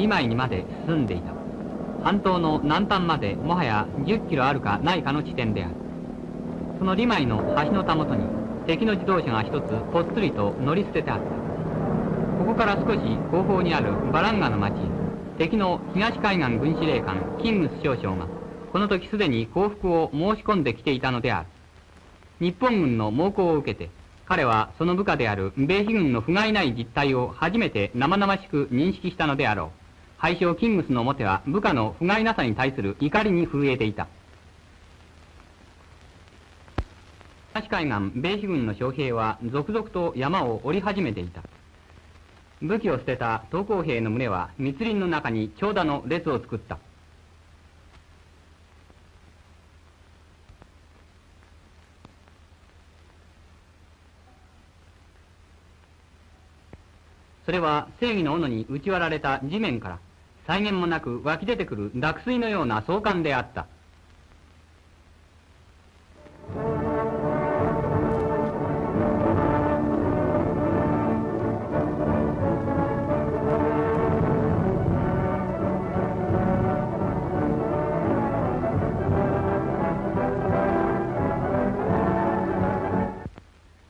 リマイにまで進んでいた。半島の南端までもはや10キロあるかないかの地点である。そのリマイの橋のたもとに敵の自動車が一つぽっつりと乗り捨ててあった。ここから少し後方にあるバランガの町へ、敵の東海岸軍司令官キングス少将がこの時すでに降伏を申し込んできていたのである。日本軍の猛攻を受けて、彼はその部下である米飛軍の不甲斐ない実態を初めて生々しく認識したのであろう。敗将キングスの表は部下の不甲斐なさに対する怒りに震えていた。東海岸米飛軍の将兵は続々と山を降り始めていた。武器を捨てた投降兵の群れは密林の中に長蛇の列を作った。それは正義の斧に打ち割られた地面から際限もなく湧き出てくる濁水のような壮観であった。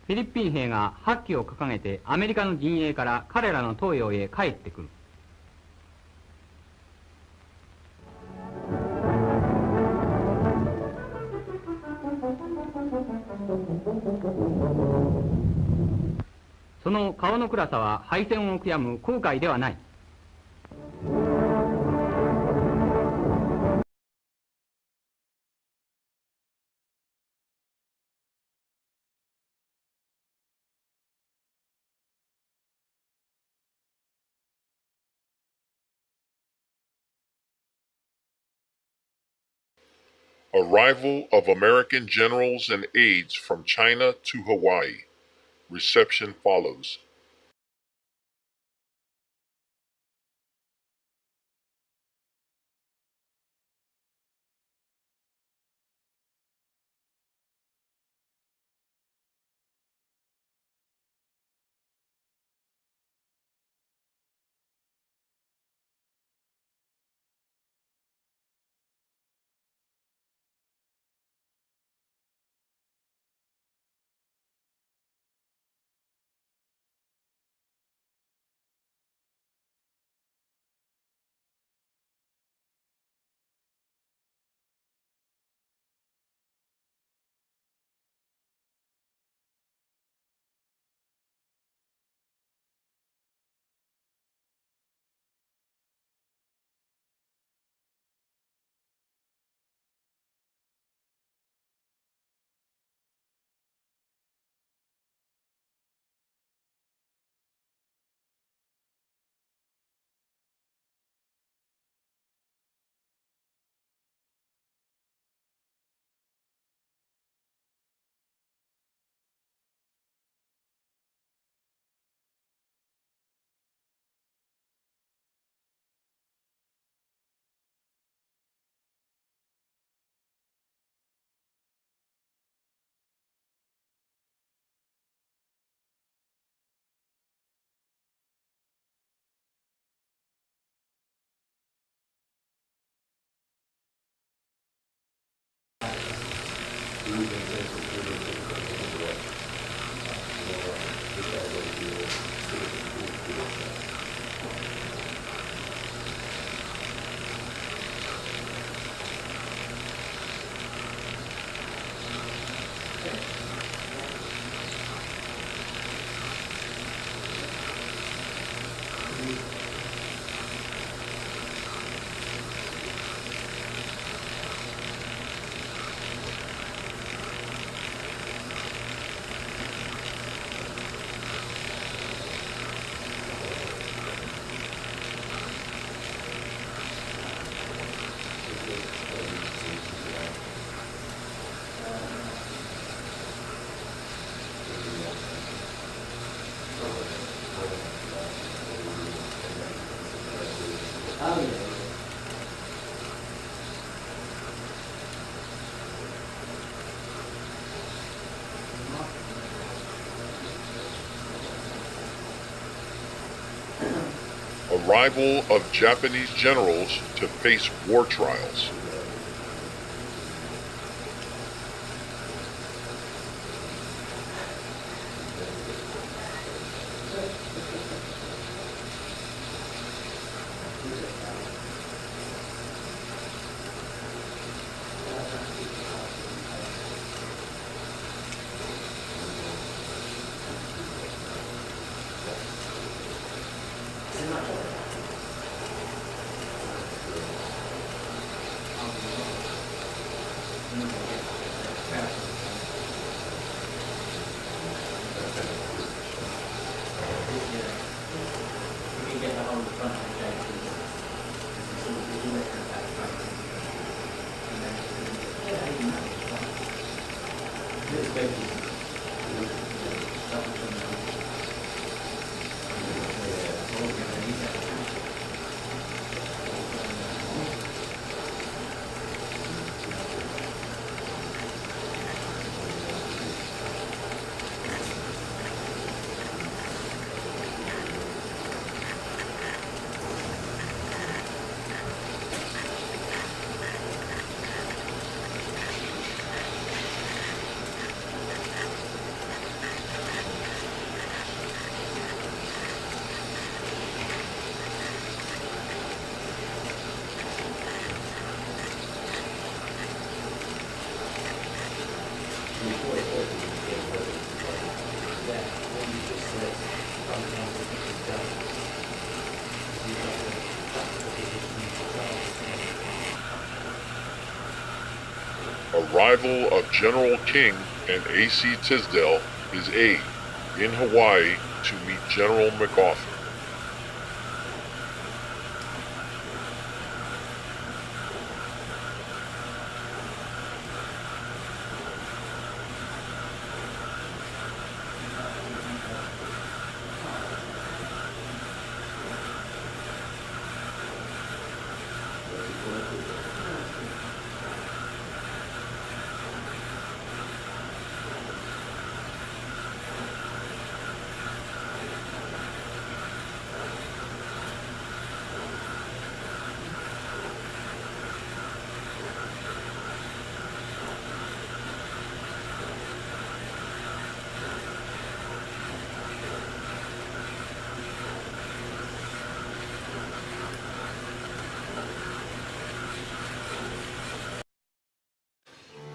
フィリピン兵が白旗を掲げてアメリカの陣営から彼らの東洋へ帰ってくる。その顔の暗さは敗戦を悔やむ後悔ではない。Arrival of American generals and aides from China to Hawaii. Reception follows. Arrival of Japanese generals to face war trials. Arrival of General King and A.C. Tisdelle, his aide, in Hawaii to meet General MacArthur.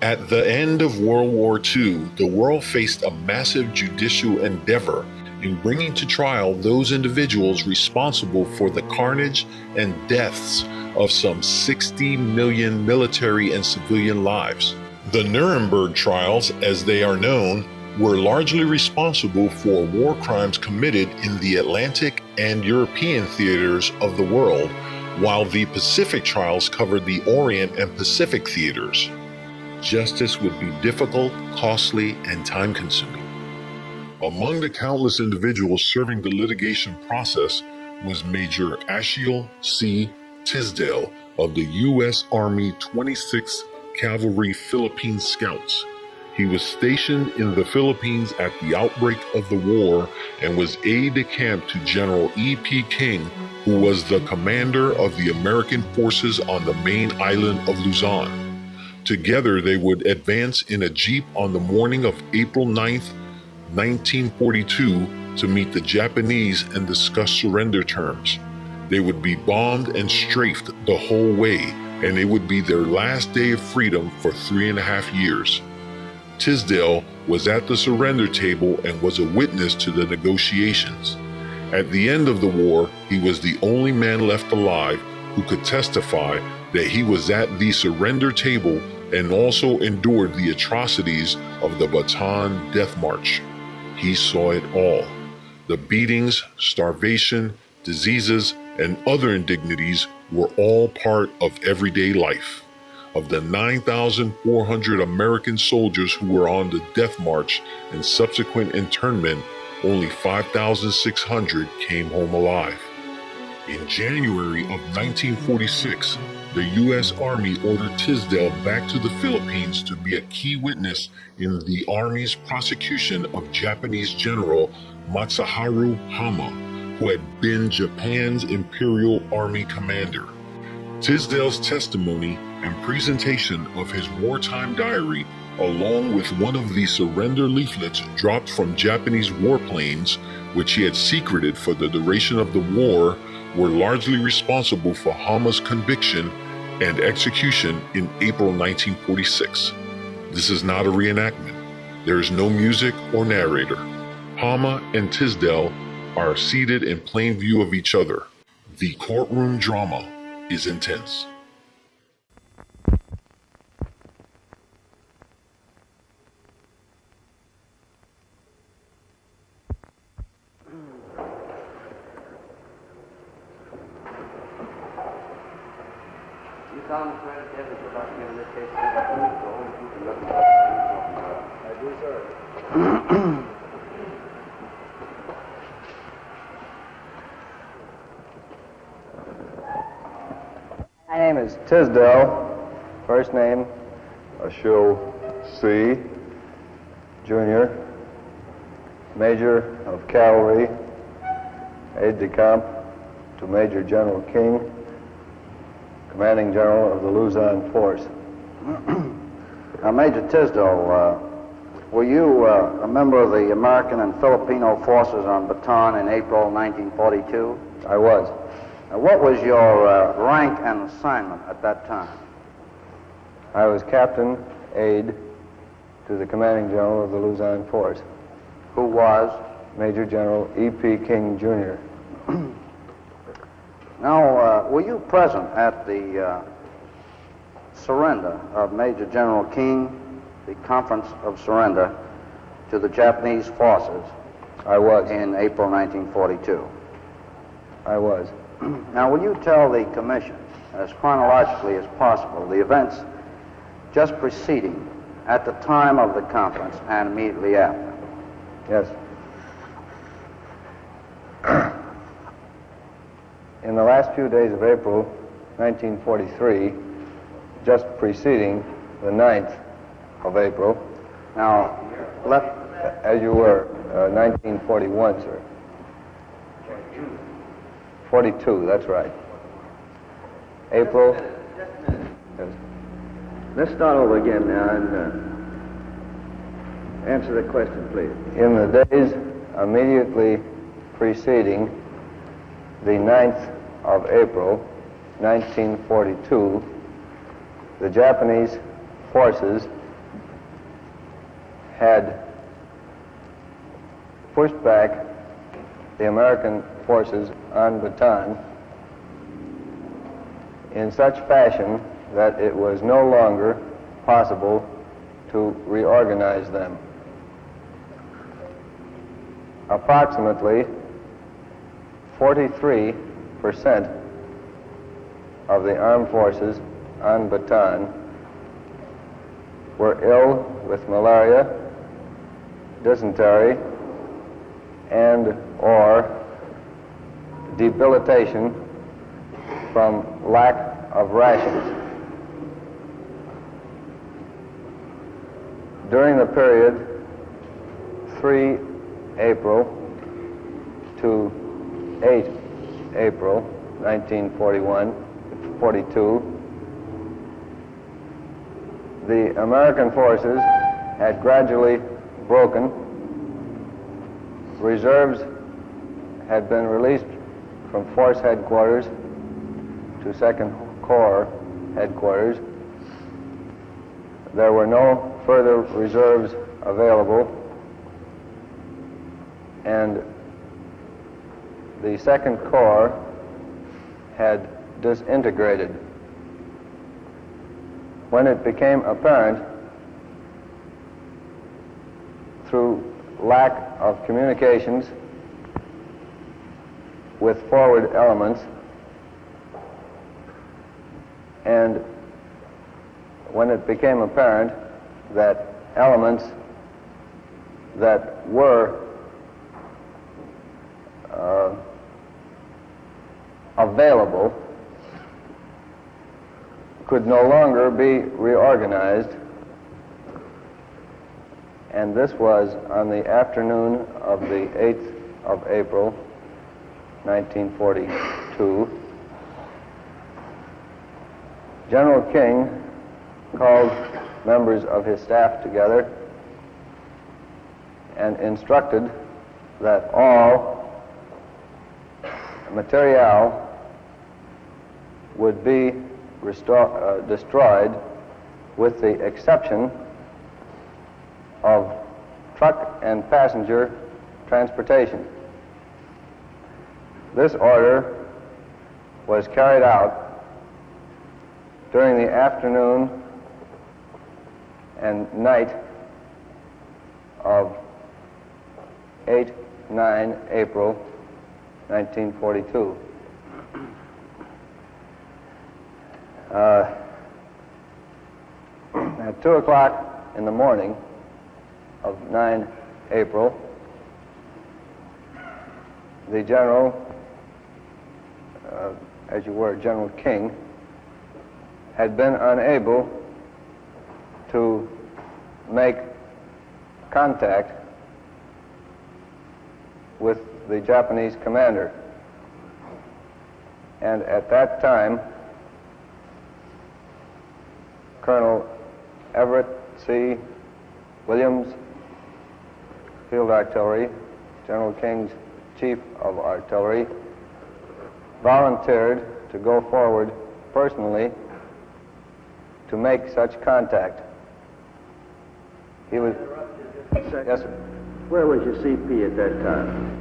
At the end of World War II, the world faced a massive judicial endeavor in bringing to trial those individuals responsible for the carnage and deaths of some 60 million military and civilian lives. The Nuremberg Trials, as they are known, were largely responsible for war crimes committed in the Atlantic and European theaters of the world, while the Pacific Trials covered the Orient and Pacific theaters. Justice would be difficult, costly, and time-consuming. Among the countless individuals serving the litigation process was Major Achille C. Tisdelle of the U.S. Army 26th Cavalry Philippine Scouts. He was stationed in the Philippines at the outbreak of the war and was aide-de-camp to General E.P. King, who was the commander of the American forces on the main island of Luzon. Together, they would advance in a jeep on the morning of April 9th, 1942, to meet the Japanese and discuss surrender terms. They would be bombed and strafed the whole way, and it would be their last day of freedom for 3.5 years. Tisdelle was at the surrender table and was a witness to the negotiations. At the end of the war, he was the only man left alive who could testify that he was at the surrender table and also endured the atrocities of the Bataan death march. He saw it all. The beatings, starvation, diseases, and other indignities were all part of everyday life. Of the 9,400 American soldiers who were on the death march and subsequent internment, only 5,600 came home alive. In January of 1946, the U.S. Army ordered Tisdelle back to the Philippines to be a key witness in the Army's prosecution of Japanese General Matsuharu Hama, who had been Japan's Imperial Army commander. Tisdelle's testimony and presentation of his wartime diary, along with one of the surrender leaflets dropped from Japanese warplanes, which he had secreted for the duration of the war, were largely responsible for Hama's conviction and execution in April 1946. This is not a reenactment. There is no music or narrator. Hama and Tisdelle are seated in plain view of each other. The courtroom drama is intense. My name is Tisdelle, first name Achille C. Jr., Major of Cavalry, aide de camp to Major General King, Commanding General of the Luzon Force. Now, Major Tisdelle, were you a member of the American and Filipino forces on Bataan in April 1942? I was. What was your rank and assignment at that time? I was Captain, aide to the Commanding General of the Luzon Force. Who was? Major General E.P. King, Jr. Now, were you present at the surrender of Major General King, the conference of surrender to the Japanese forces? I was. In April 1942. I was. Now, will you tell the Commission, as chronologically as possible, the events just preceding, at the time of the conference, and immediately after? Yes. In the last few days of April 1943, just preceding the 9th of April. Now, as you were, 1941, sir. 42, that's right. April. Yes. Let's start over again now and answer the question, please. In the days immediately preceding the 9th of April, 1942, the Japanese forces had pushed back the American forces on Bataan in such fashion that it was no longer possible to reorganize them. Approximately 43% of the armed forces on Bataan were ill with malaria, dysentery, and or debilitation from lack of rations. During the period 3 April to 8 April 1942, the American forces had gradually broken. Reserves had been released from force headquarters to 2nd Corps headquarters. There were no further reserves available, and the 2nd Corps had disintegrated. When it became apparent through lack of communications with forward elements, and when it became apparent that elements that were available could no longer be reorganized, and this was on the afternoon of the 8th of April, 1942, General King called members of his staff together and instructed that all material would be destroyed with the exception of truck and passenger transportation. This order was carried out during the afternoon and night of 8-9 April 1942. At 2 o'clock in the morning of 9 April, the general, as you were, General King, had been unable to make contact with the Japanese commander. And at that time, Colonel Everett C. Williams, Field Artillery, General King's Chief of Artillery, volunteered to go forward personally to make such contact. He was... Yes, sir. Where was your CP at that time?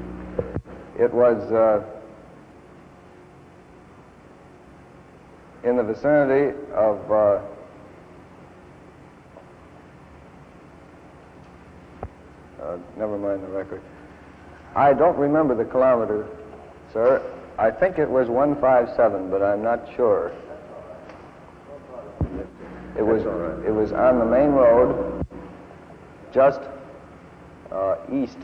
It was in the vicinity of never mind the record. I don't remember the kilometer, sir. I think it was 157, but I'm not sure. It was on the main road, just east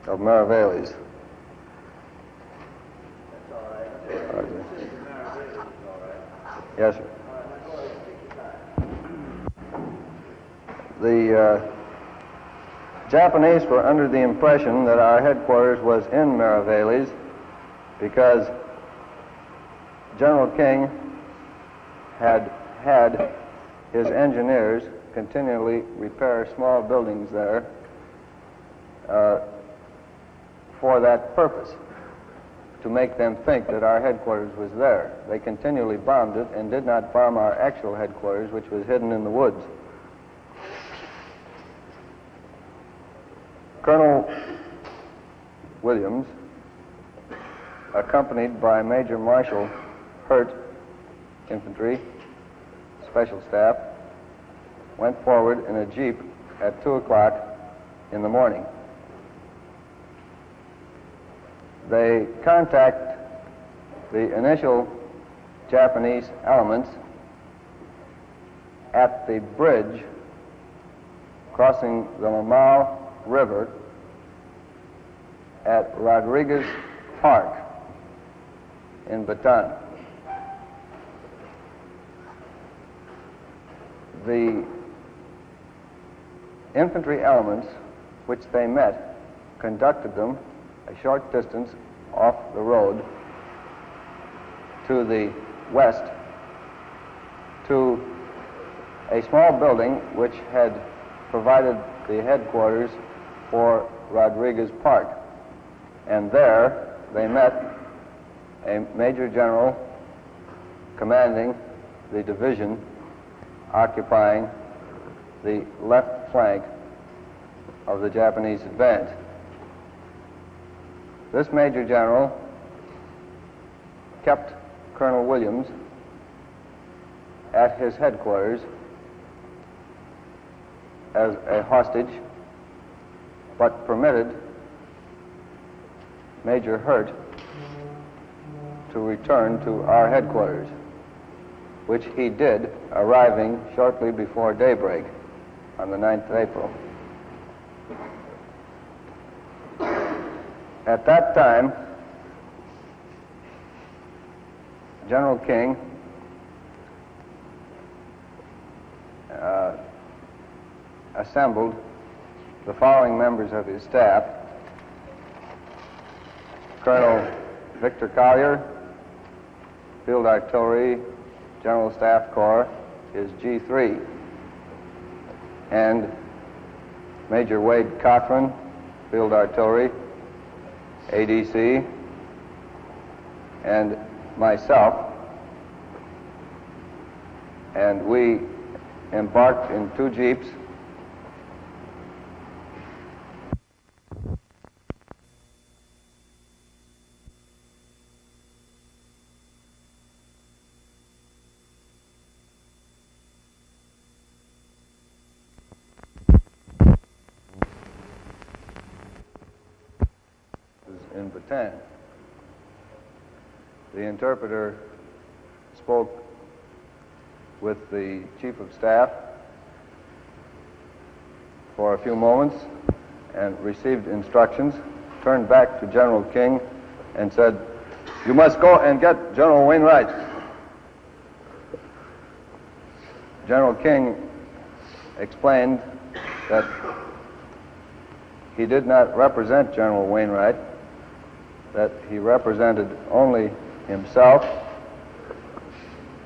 of Mariveles. Yes, sir. The Japanese were under the impression that our headquarters was in Mariveles because General King had his engineers continually repair small buildings there for that purpose, to make them think that our headquarters was there. They continually bombed it and did not bomb our actual headquarters, which was hidden in the woods. Colonel Williams, accompanied by Major Marshal Hurt, infantry, special staff, went forward in a jeep at 2 o'clock in the morning. They contact the initial Japanese elements at the bridge crossing the Mamao River at Rodriguez Park in Bataan. The infantry elements which they met conducted them a short distance off the road to the west to a small building which had provided the headquarters for Rodriguez Park. And there they met a major general commanding the division occupying the left flank of the Japanese advance. This major general kept Colonel Williams at his headquarters as a hostage, but permitted Major Hurt to return to our headquarters, which he did, arriving shortly before daybreak on the 9th of April. At that time, General King assembled the following members of his staff: Colonel Victor Collier, Field Artillery, General Staff Corps, is G3, and Major Wade Cochran, Field Artillery, ADC, and myself, and we embarked in 2 jeeps in Bataan. The interpreter spoke with the Chief of Staff for a few moments and received instructions, turned back to General King and said, "You must go and get General Wainwright." General King explained that he did not represent General Wainwright, that he represented only himself,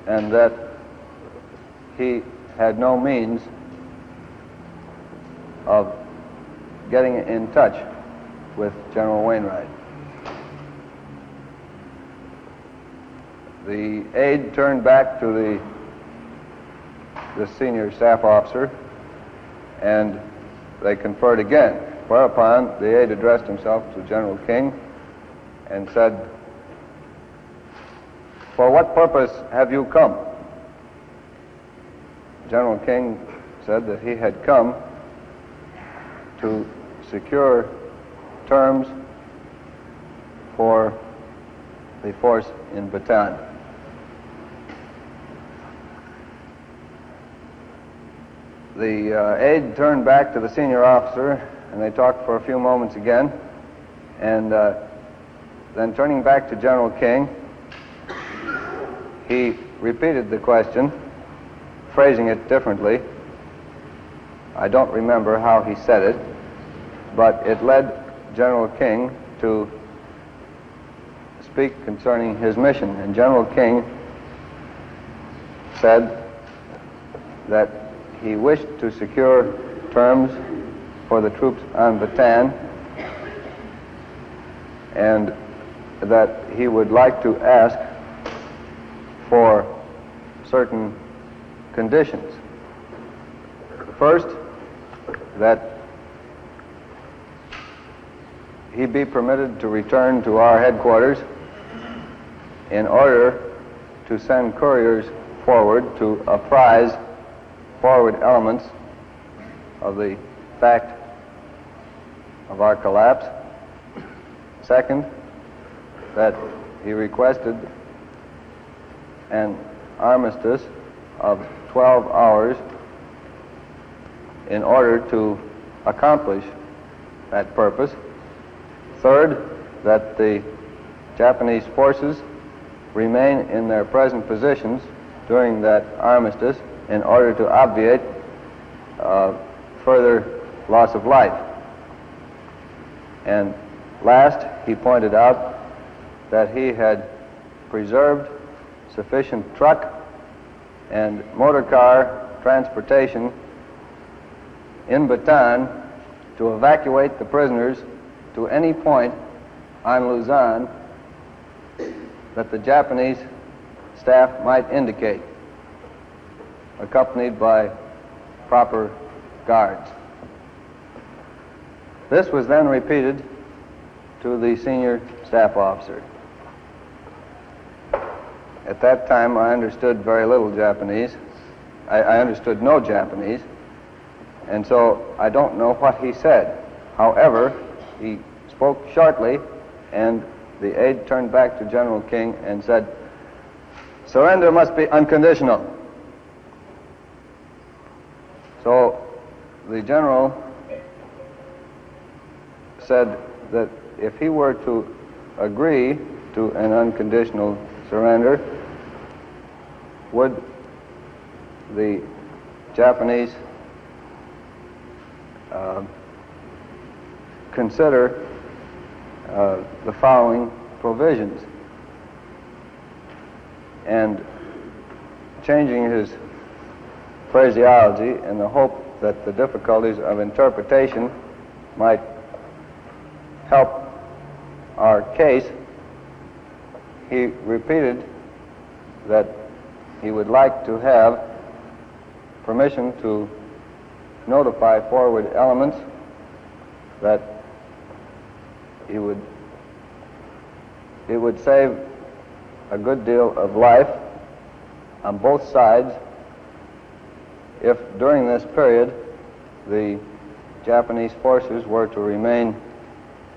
and that he had no means of getting in touch with General Wainwright. The aide turned back to the senior staff officer, and they conferred again, whereupon the aide addressed himself to General King and said, "For what purpose have you come?" General King said that he had come to secure terms for the force in Bataan. The aide turned back to the senior officer, and they talked for a few moments again, and then turning back to General King, he repeated the question, phrasing it differently. I don't remember how he said it, but it led General King to speak concerning his mission. And General King said that he wished to secure terms for the troops on Bataan, and that he would like to ask for certain conditions. First, that he be permitted to return to our headquarters in order to send couriers forward to apprise forward elements of the fact of our collapse. Second, that he requested an armistice of 12 hours in order to accomplish that purpose. Third, that the Japanese forces remain in their present positions during that armistice in order to obviate further loss of life. And last, he pointed out that he had preserved sufficient truck and motor car transportation in Bataan to evacuate the prisoners to any point on Luzon that the Japanese staff might indicate, accompanied by proper guards. This was then repeated to the senior staff officer. At that time, I understood very little Japanese. I understood no Japanese, and so I don't know what he said. However, he spoke shortly, and the aide turned back to General King and said, "Surrender must be unconditional." So the general said that if he were to agree to an unconditional surrender, would the Japanese consider the following provisions. And changing his phraseology in the hope that the difficulties of interpretation might help our case, he repeated that he would like to have permission to notify forward elements that it would save a good deal of life on both sides if during this period the Japanese forces were to remain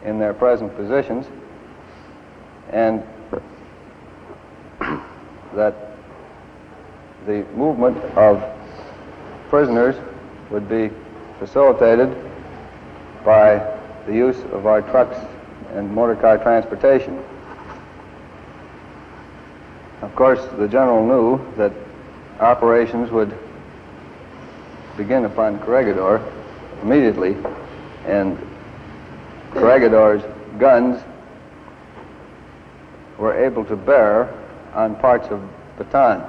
in their present positions, and that the movement of prisoners would be facilitated by the use of our trucks and motor car transportation. Of course, the general knew that operations would begin upon Corregidor immediately, and Corregidor's guns were able to bear on parts of Bataan.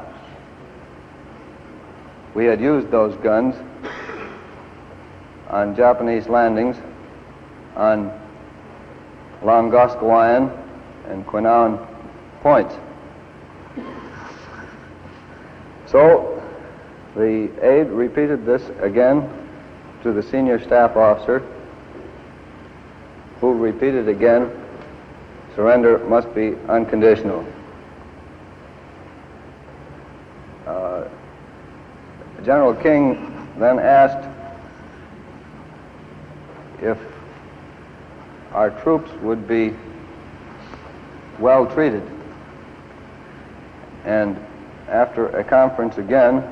We had used those guns on Japanese landings on Longoskawayan and Quinaon points. So the aide repeated this again to the senior staff officer, who repeated again, surrender must be unconditional. General King then asked if our troops would be well treated. And after a conference again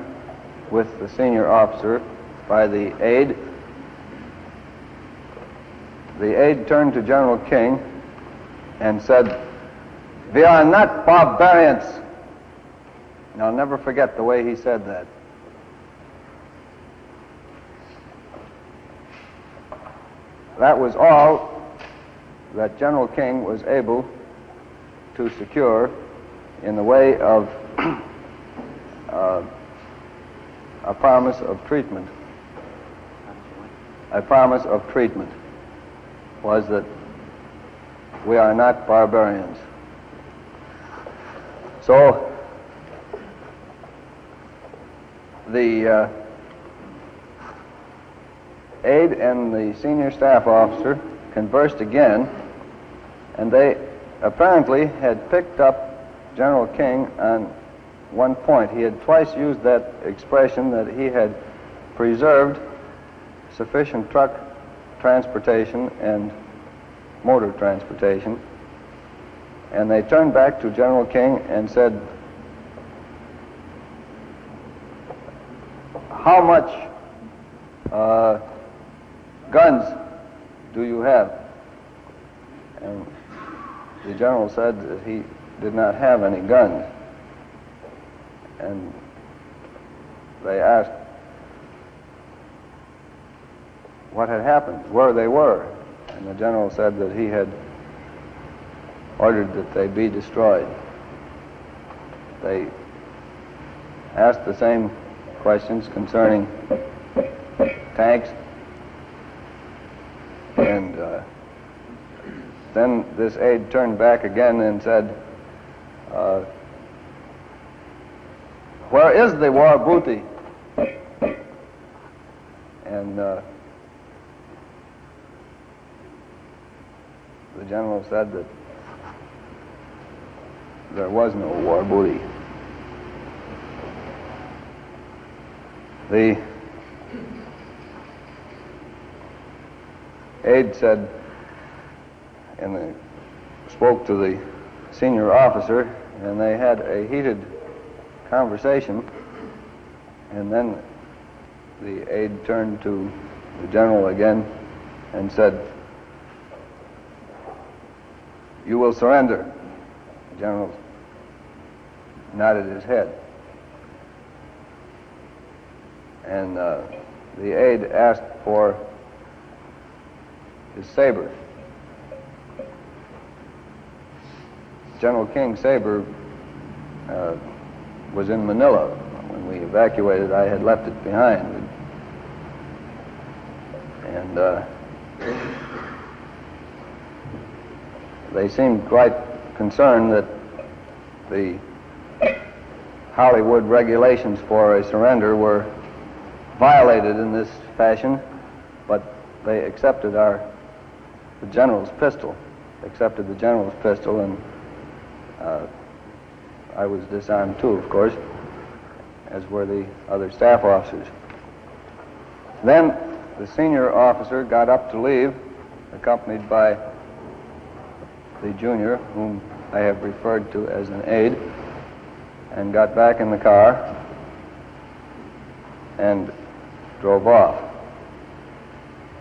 with the senior officer by the aide turned to General King and said, "We are not barbarians." And I'll never forget the way he said that. That was all that General King was able to secure in the way of a promise of treatment. A promise of treatment was that we are not barbarians. So the aide and the senior staff officer conversed again, and they apparently had picked up General King on one point. He had twice used that expression that he had preserved sufficient truck transportation and motor transportation. And they turned back to General King and said, "How much guns do you have?" And the general said that he did not have any guns. And they asked what had happened, where they were. And the general said that he had ordered that they be destroyed. They asked the same questions concerning tanks. And then this aide turned back again and said, "Where is the war booty?" And the general said that there was no war booty. The aide said, and spoke to the senior officer, and they had a heated conversation, and then the aide turned to the general again and said, "You will surrender." The general nodded his head. And the aide asked for his saber. General King's saber was in Manila. When we evacuated, I had left it behind. And they seemed quite concerned that the Hollywood regulations for a surrender were violated in this fashion, but they accepted the general's pistol, and I was disarmed too, of course, as were the other staff officers. Then the senior officer got up to leave, accompanied by the junior, whom I have referred to as an aide, and got back in the car and drove off.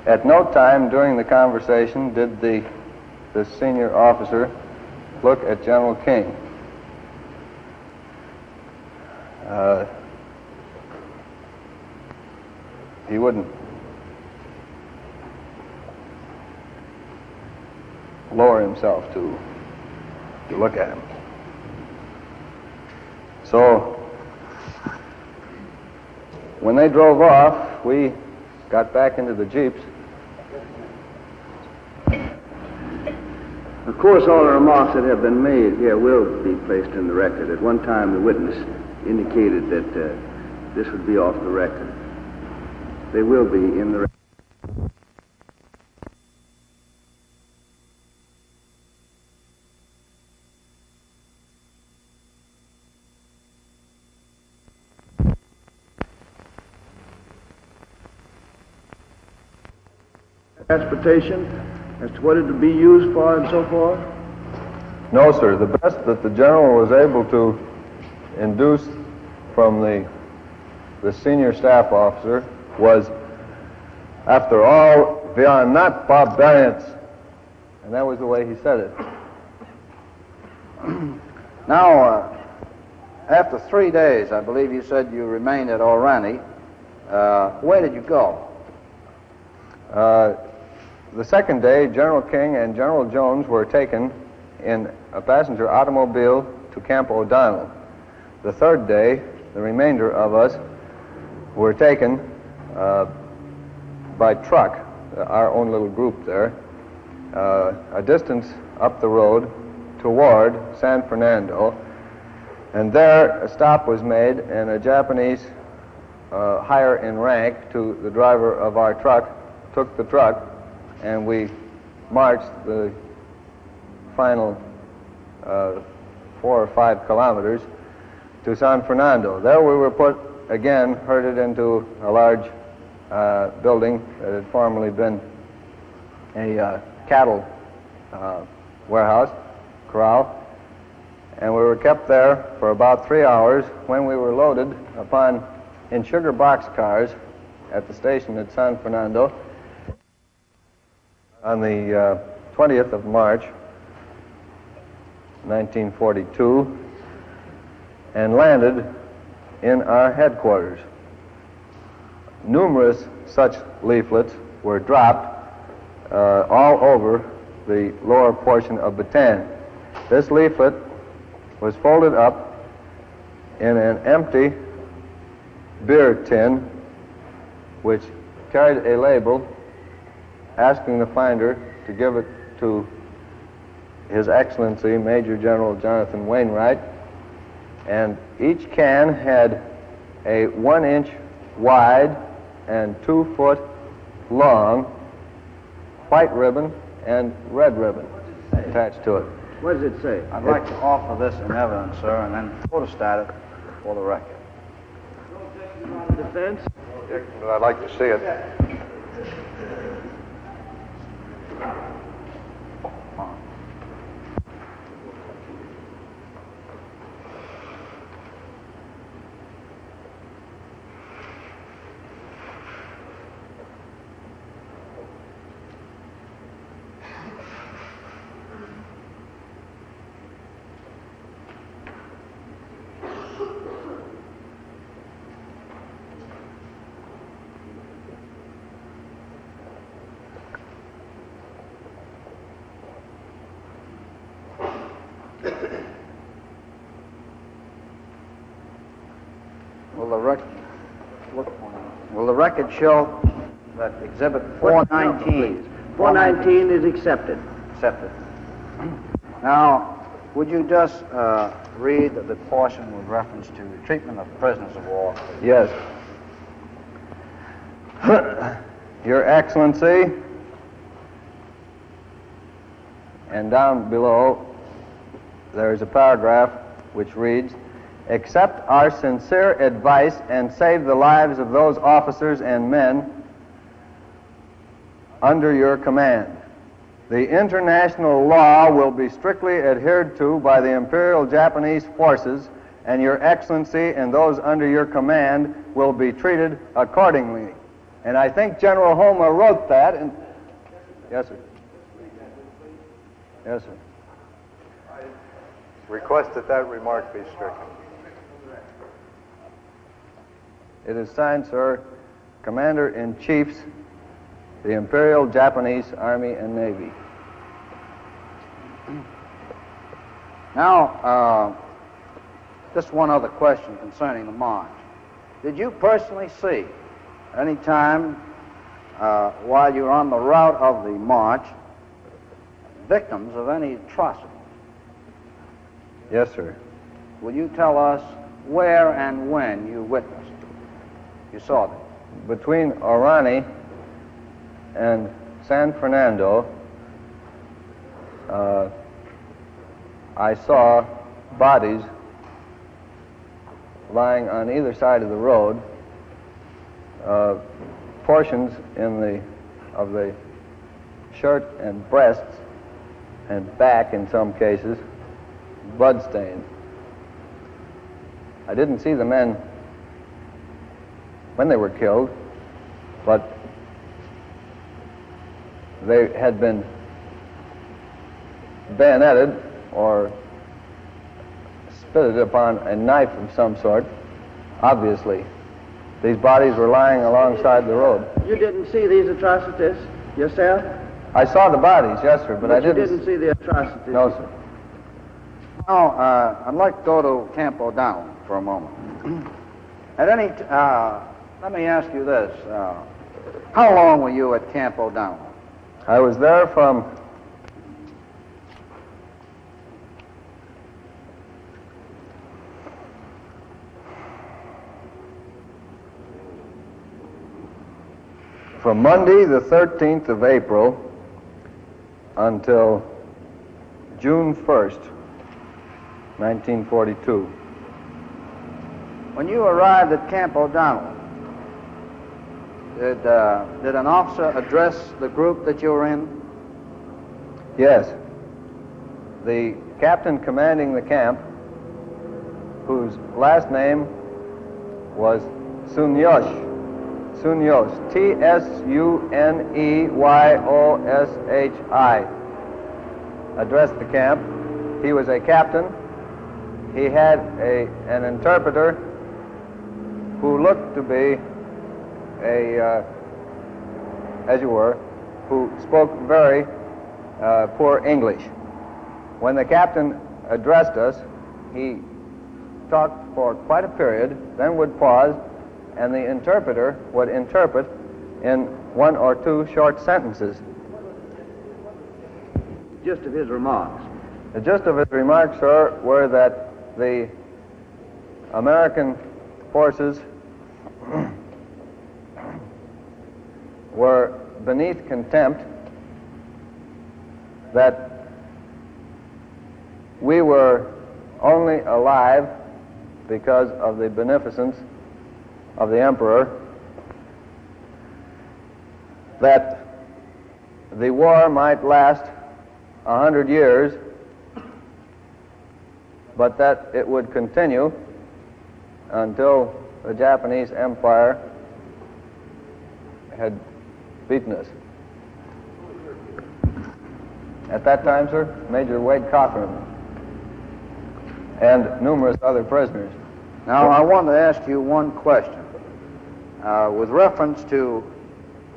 At no time during the conversation did the senior officer look at General King. He wouldn't lower himself to look at him. So when they drove off, we got back into the jeeps. Of course, all the remarks that have been made here will be placed in the record. At one time, the witness indicated that this would be off the record. They will be in the record. Transportation as to what it would be used for and so forth? No, sir. The best that the general was able to induce from the senior staff officer was, after all, we are not barbarians. And that was the way he said it. Now, after 3 days, I believe you said you remained at Oranie. Where did you go? The second day, General King and General Jones were taken in a passenger automobile to Camp O'Donnell. The third day, the remainder of us were taken by truck, our own little group there, a distance up the road toward San Fernando, and there a stop was made, and a Japanese higher in rank to the driver of our truck took the truck, and we marched the final 4 or 5 kilometers to San Fernando. There we were put again, herded into a large building that had formerly been a cattle warehouse, corral, and we were kept there for about 3 hours when we were loaded in sugar box cars at the station at San Fernando on the 20th of March, 1942, and landed in our headquarters. Numerous such leaflets were dropped all over the lower portion of Bataan. This leaflet was folded up in an empty beer tin which carried a label asking the finder to give it to His Excellency Major General Jonathan Wainwright, and each can had a 1-inch wide and 2-foot long white ribbon and red ribbon attached to it. What does it say? I'd like to offer this in evidence, sir, and then photostat it for the record. Defense? But I'd like to see it. will the record show that Exhibit 419... 419 is accepted. Accepted. Now, would you just read the portion with reference to the treatment of prisoners of war? Yes. Your Excellency, and down below there is a paragraph which reads, accept our sincere advice and save the lives of those officers and men under your command. The international law will be strictly adhered to by the Imperial Japanese forces, and your Excellency and those under your command will be treated accordingly. And I think General Homer wrote that. And yes, sir. Yes, sir. Request that that remark be stricken. It is signed, sir, Commander-in-Chiefs, the Imperial Japanese Army and Navy. Now, just one other question concerning the march. Did you personally see, any time while you were on the route of the march, victims of any atrocity? Yes, sir. Will you tell us where and when you witnessed, you saw them? Between Orani and San Fernando, I saw bodies lying on either side of the road, portions of the shirt and breasts and back in some cases, bloodstained. I didn't see the men when they were killed, but they had been bayoneted or spitted upon a knife of some sort, obviously. These bodies were lying alongside the road. You didn't see these atrocities yourself? I saw the bodies, yes, sir, but I didn't... You didn't see the atrocities? No, sir. Now, I'd like to go to Camp O'Donnell for a moment. Let me ask you this. How long were you at Camp O'Donnell? I was there from Monday, the 13th of April, until June 1st, 1942. When you arrived at Camp O'Donnell, did an officer address the group that you were in? Yes. The captain commanding the camp, whose last name was Sunyoshi, T-S-U-N-E-Y-O-S-H-I, addressed the camp. He was a captain. He had an interpreter who looked to be as you were, who spoke very poor English. When the captain addressed us, he talked for quite a period, then would pause, and the interpreter would interpret in one or two short sentences. Gist of his remarks. The gist of his remarks, sir, were that the American forces were beneath contempt, that we were only alive because of the beneficence of the emperor, that the war might last 100 years, but that it would continue until the Japanese Empire had beaten us. At that time, sir, Major Wade Cochran and numerous other prisoners. Now, I want to ask you one question. With reference to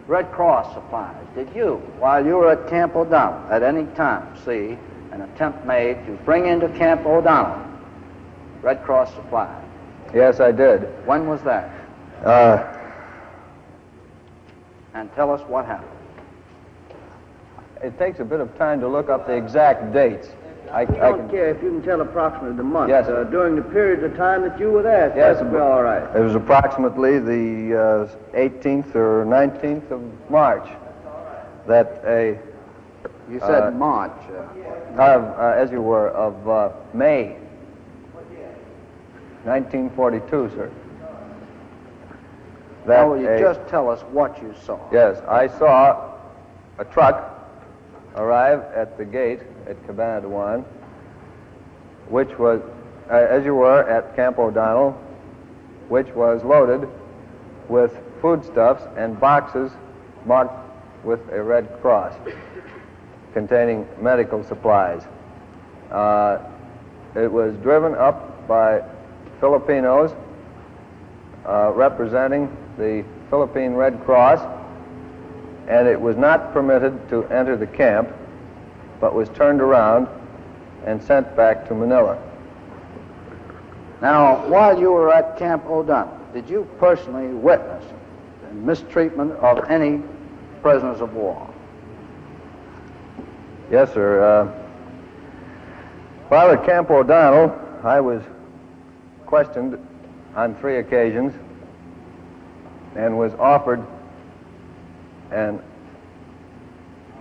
Red Cross supplies, did you, while you were at Camp O'Donnell, at any time see an attempt made to bring into Camp O'Donnell Red Cross supplies? Yes, I did. When was that? And tell us what happened. It takes a bit of time to look up the exact dates. I don't care if you can tell approximately the month. Yes. During the period of time that you were there. Yes, That'll be all right. It was approximately the 18th or 19th of March that a... You said March. as you were, of May 1942, sir. Now, will you just tell us what you saw? Yes, I saw a truck arrive at the gate at Bataan, which was, as you were, at Camp O'Donnell, which was loaded with foodstuffs and boxes marked with a red cross containing medical supplies. It was driven up by Filipinos representing the Philippine Red Cross, and it was not permitted to enter the camp, but was turned around and sent back to Manila. Now, while you were at Camp O'Donnell, did you personally witness the mistreatment of any prisoners of war? Yes, sir. While at Camp O'Donnell, I was questioned on 3 occasions and was offered an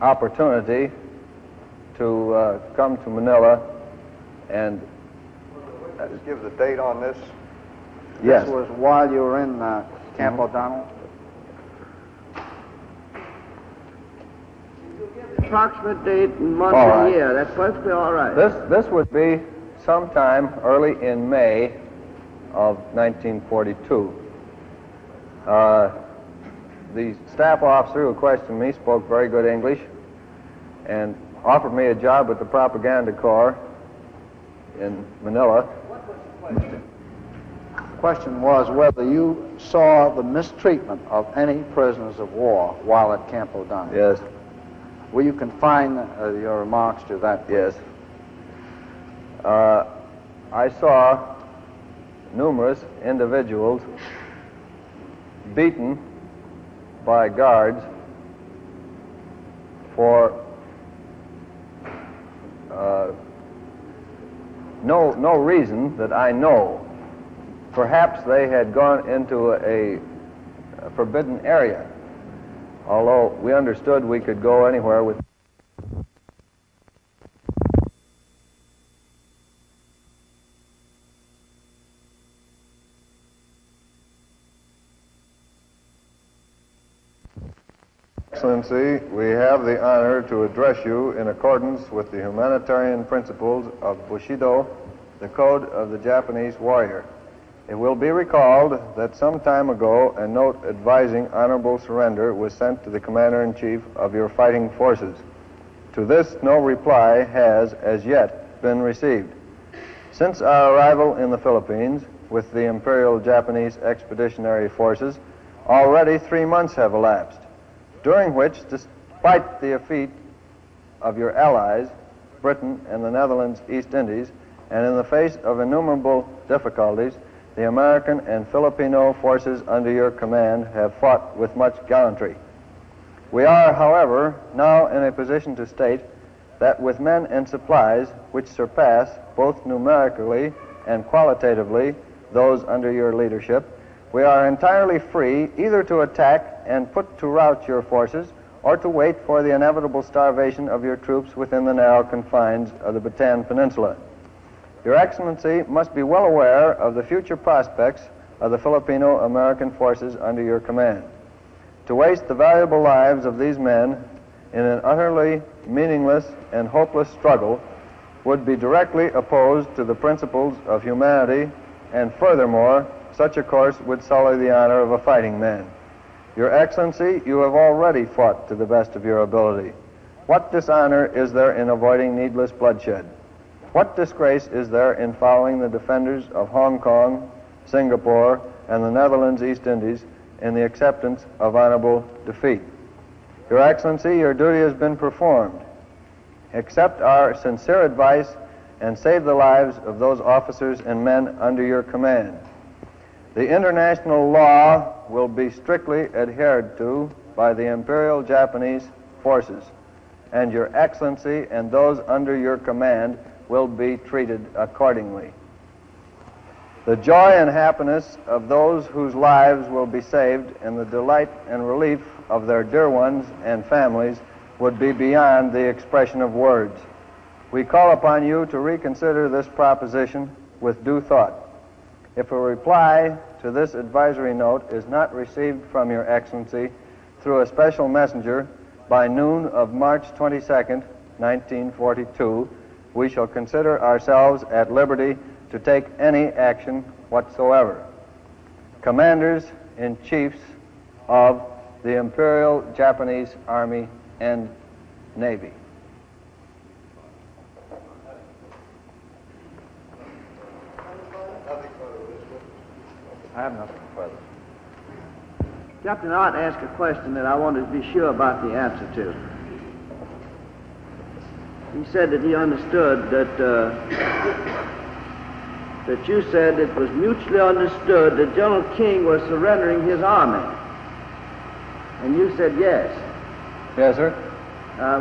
opportunity to come to Manila and... Just give the date on this. Yes. This was while you were in Camp O'Donnell? Approximate date and month All and right. year. That's perfectly all right. This would be sometime early in May of 1942. The staff officer who questioned me spoke very good English and offered me a job with the Propaganda Corps in Manila. The question was whether you saw the mistreatment of any prisoners of war while at Camp O'Donnell. Yes, Will you confine your remarks to that? yes. I saw numerous individuals beaten by guards for no reason that I know. Perhaps they had gone into a forbidden area, although we understood we could go anywhere with... Excellency, we have the honor to address you in accordance with the humanitarian principles of Bushido, the code of the Japanese warrior. It will be recalled that some time ago a note advising honorable surrender was sent to the Commander-in-Chief of your fighting forces. To this, no reply has as yet been received. Since our arrival in the Philippines with the Imperial Japanese Expeditionary Forces, already 3 months have elapsed, during which, despite the defeat of your allies, Britain and the Netherlands East Indies, and in the face of innumerable difficulties, the American and Filipino forces under your command have fought with much gallantry. We are, however, now in a position to state that with men and supplies which surpass both numerically and qualitatively those under your leadership, we are entirely free either to attack and put to rout your forces or to wait for the inevitable starvation of your troops within the narrow confines of the Bataan Peninsula. Your Excellency must be well aware of the future prospects of the Filipino-American forces under your command. To waste the valuable lives of these men in an utterly meaningless and hopeless struggle would be directly opposed to the principles of humanity, and furthermore, such a course would sully the honor of a fighting man. Your Excellency, you have already fought to the best of your ability. What dishonor is there in avoiding needless bloodshed? What disgrace is there in following the defenders of Hong Kong, Singapore, and the Netherlands East Indies in the acceptance of honorable defeat? Your Excellency, your duty has been performed. Accept our sincere advice and save the lives of those officers and men under your command. The international law will be strictly adhered to by the Imperial Japanese forces, and Your Excellency and those under your command will be treated accordingly. The joy and happiness of those whose lives will be saved and the delight and relief of their dear ones and families would be beyond the expression of words. We call upon you to reconsider this proposition with due thought. If a reply to this advisory note is not received from Your Excellency through a special messenger by noon of March 22nd, 1942, we shall consider ourselves at liberty to take any action whatsoever. Commanders-in-Chiefs of the Imperial Japanese Army and Navy. I have nothing further. Captain, I want to ask a question that I wanted to be sure about the answer to. He said that he understood that you said it was mutually understood that General King was surrendering his army. And you said yes. Yes, sir.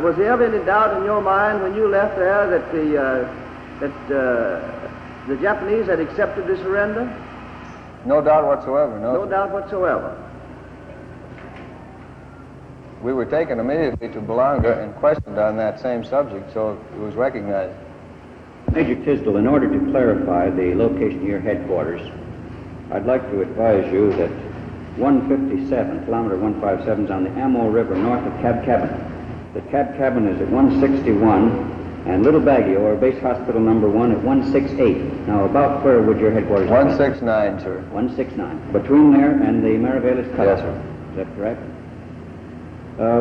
Was there ever any doubt in your mind when you left there that the Japanese had accepted the surrender? No doubt whatsoever, no. No doubt whatsoever. We were taken immediately to Bologna and questioned on that same subject, so it was recognized. Major Tisdelle, in order to clarify the location of your headquarters, I'd like to advise you that 157, kilometer 157, is on the Amo River north of Cab Cabin. The Cab Cabin is at 161, and Little Baguio, or base hospital number 1, at 168. Now, about where would your headquarters be? 169, sir. 169. Between there and the Mariveles Cutoff? Yes, sir. Is that correct?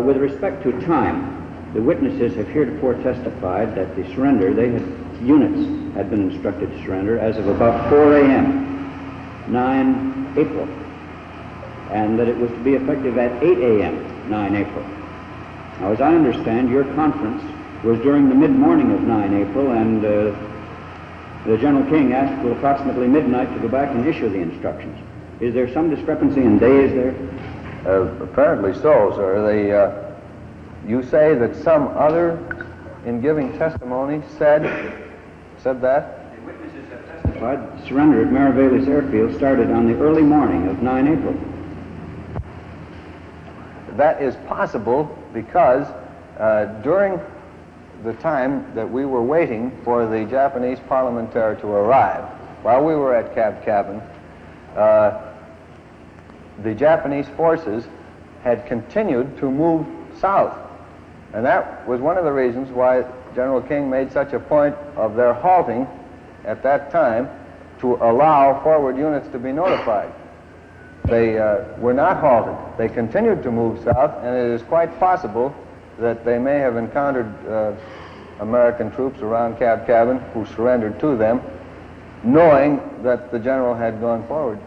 With respect to time, the witnesses have heretofore testified that the surrender, units had been instructed to surrender as of about 4 a.m., 9 April, and that it was to be effective at 8 a.m., 9 April. Now, as I understand, your conference was during the mid-morning of 9 April, and the General King asked till approximately midnight to go back and issue the instructions. Is there some discrepancy in days there? Apparently so, sir. You say that some other, in giving testimony, said that? The witnesses have testified that the surrender at Mariveles Airfield started on the early morning of 9 April. That is possible because during the time that we were waiting for the Japanese parliamentary to arrive, while we were at Cab Cabin, the Japanese forces had continued to move south. And that was one of the reasons why General King made such a point of their halting at that time to allow forward units to be notified. They were not halted. They continued to move south, and it is quite possible that they may have encountered American troops around Cab Cabin who surrendered to them, knowing that the general had gone forward.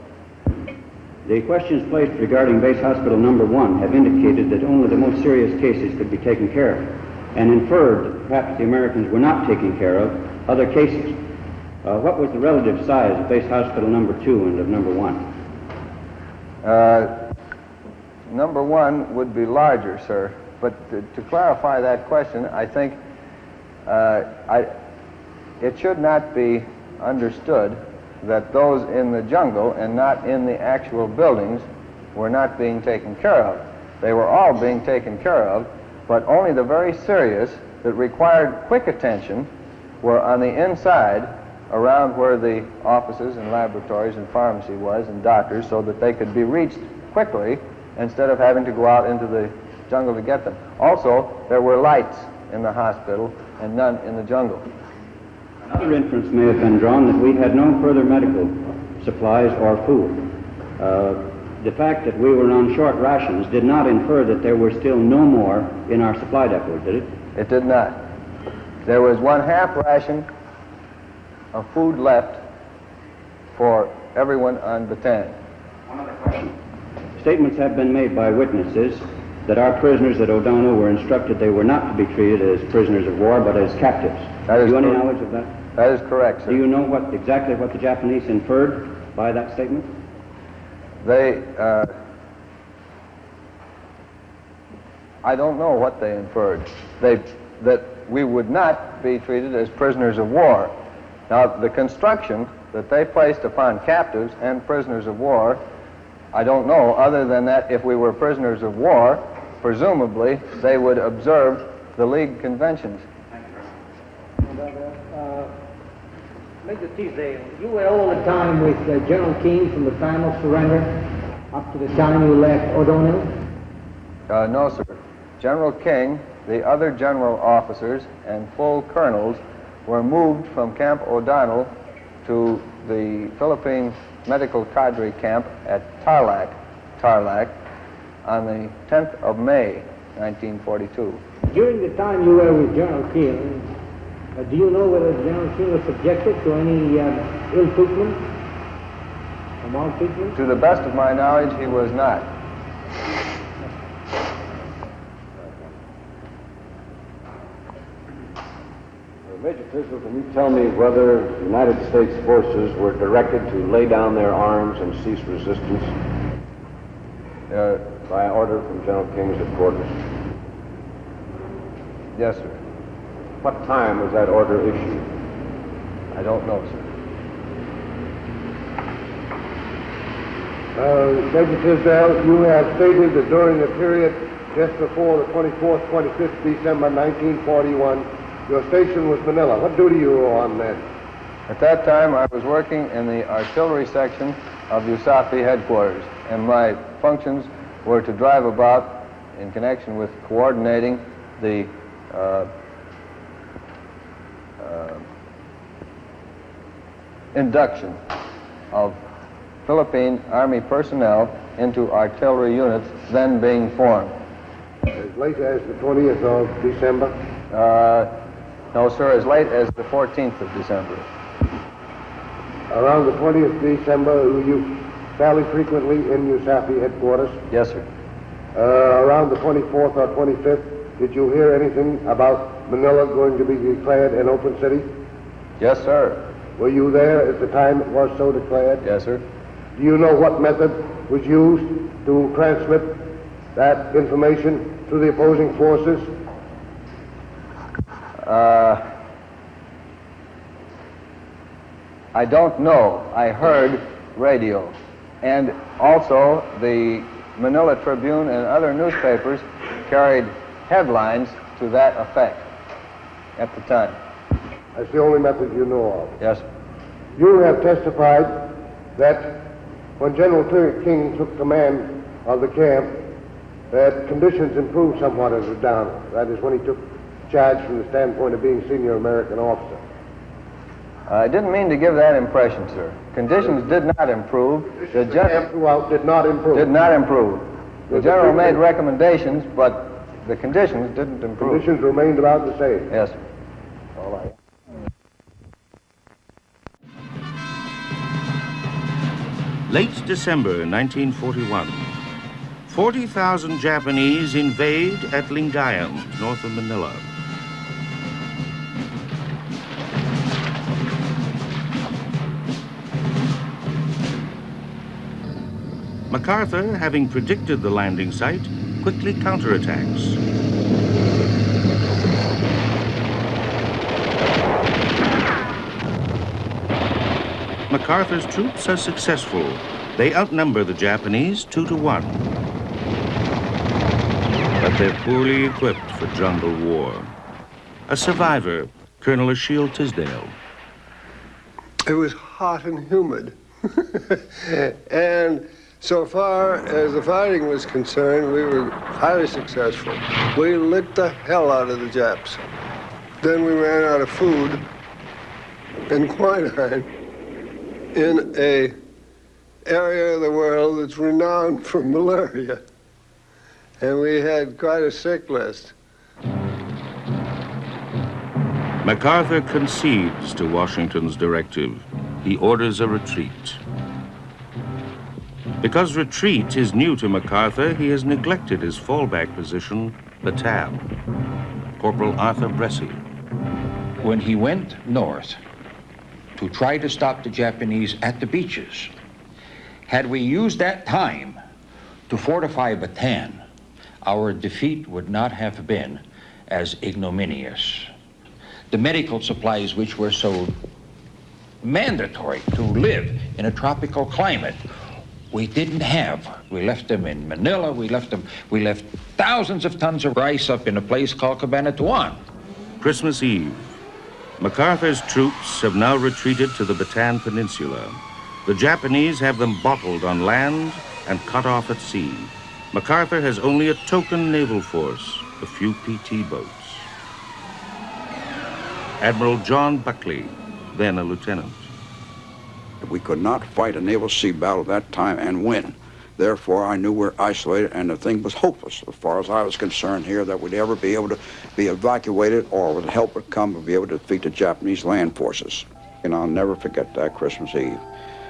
The questions placed regarding base hospital number 1 have indicated that only the most serious cases could be taken care of, and inferred that perhaps the Americans were not taking care of other cases. What was the relative size of base hospital number 2 and of number 1? Number 1 would be larger, sir. But to clarify that question, I think it should not be understood that those in the jungle and not in the actual buildings were not being taken care of. They were all being taken care of, but only the very serious that required quick attention were on the inside around where the offices and laboratories and pharmacy was and doctors, so that they could be reached quickly instead of having to go out into the jungle to get them. Also, there were lights in the hospital and none in the jungle. Another inference may have been drawn that we had no further medical supplies or food. The fact that we were on short rations did not infer that there were still no more in our supply depot, did it? It did not. There was 1/2 ration of food left for everyone on Bataan. One other question. Statements have been made by witnesses that our prisoners at O'Donnell were instructed they were not to be treated as prisoners of war, but as captives. Do you have any knowledge of that? That is correct, sir. Do you know exactly what the Japanese inferred by that statement? I don't know what they inferred. That we would not be treated as prisoners of war. Now, the construction that they placed upon captives and prisoners of war, I don't know, other than that if we were prisoners of war, presumably they would observe the League conventions. Major Tisdelle, you were all the time with General King from the time of surrender up to the time you left O'Donnell? No, sir. General King, the other general officers, and full colonels were moved from Camp O'Donnell to the Philippine Medical Cadre Camp at Tarlac on the 10th of May, 1942. During the time you were with General King, do you know whether General King was subjected to any ill treatment or maltreatment? To the best of my knowledge, he was not. Major Tisdelle, can you tell me whether United States forces were directed to lay down their arms and cease resistance by order from General King's headquarters? Yes, sir. What time was that order issued? I don't know, sir. Major Tisdelle, you have stated that during the period just before the 24th, 25th December 1941, your station was Manila. What duty you were on then? At that time, I was working in the artillery section of USAFI headquarters, and my functions were to drive about in connection with coordinating the induction of Philippine Army personnel into artillery units then being formed. As late as the 20th of December? No, sir, as late as the 14th of December. Around the 20th of December, were you fairly frequently in USAFI headquarters? Yes, sir. Around the 24th or 25th, did you hear anything about Manila going to be declared an open city? Yes, sir. Were you there at the time it was so declared? Yes, sir. Do you know what method was used to transmit that information to the opposing forces? I don't know. I heard radio. And also the Manila Tribune and other newspapers carried headlines to that effect at the time. That's the only method you know of? Yes. You have testified that when General King took command of the camp, that conditions improved somewhat at O'Donnell. That is, when he took charge from the standpoint of being senior American officer. I didn't mean to give that impression, sir. Conditions did not improve. The camp throughout did not improve. Did not improve. The general made recommendations, but the conditions didn't improve. Conditions remained about the same. Yes, sir. All right. Late December 1941, 40,000 Japanese invade at Lingayen, north of Manila. MacArthur, having predicted the landing site, quickly counterattacks. MacArthur's troops are successful. They outnumber the Japanese 2-1. But they're poorly equipped for jungle war. A survivor, Colonel Achille Tisdelle. It was hot and humid. And so far as the fighting was concerned, we were highly successful. We licked the hell out of the Japs. Then we ran out of food and quinine in a area of the world that's renowned for malaria. And we had quite a sick list. MacArthur concedes to Washington's directive. He orders a retreat. Because retreat is new to MacArthur, he has neglected his fallback position, Bataan. Corporal Arthur Bressi. When he went north to try to stop the Japanese at the beaches, Had we used that time to fortify Bataan, our defeat would not have been as ignominious. The medical supplies, which were so mandatory to live in a tropical climate, we didn't have. We left them in Manila. We left thousands of tons of rice up in a place called Cabanatuan. Christmas Eve. MacArthur's troops have now retreated to the Bataan Peninsula. The Japanese have them bottled on land and cut off at sea. MacArthur has only a token naval force, a few PT boats. Admiral John Buckley, then a lieutenant. We could not fight a naval sea battle at that time and win. Therefore, I knew we're isolated, and the thing was hopeless as far as I was concerned here that we'd ever be able to be evacuated or with help would come to be able to defeat the Japanese land forces. And I'll never forget that Christmas Eve.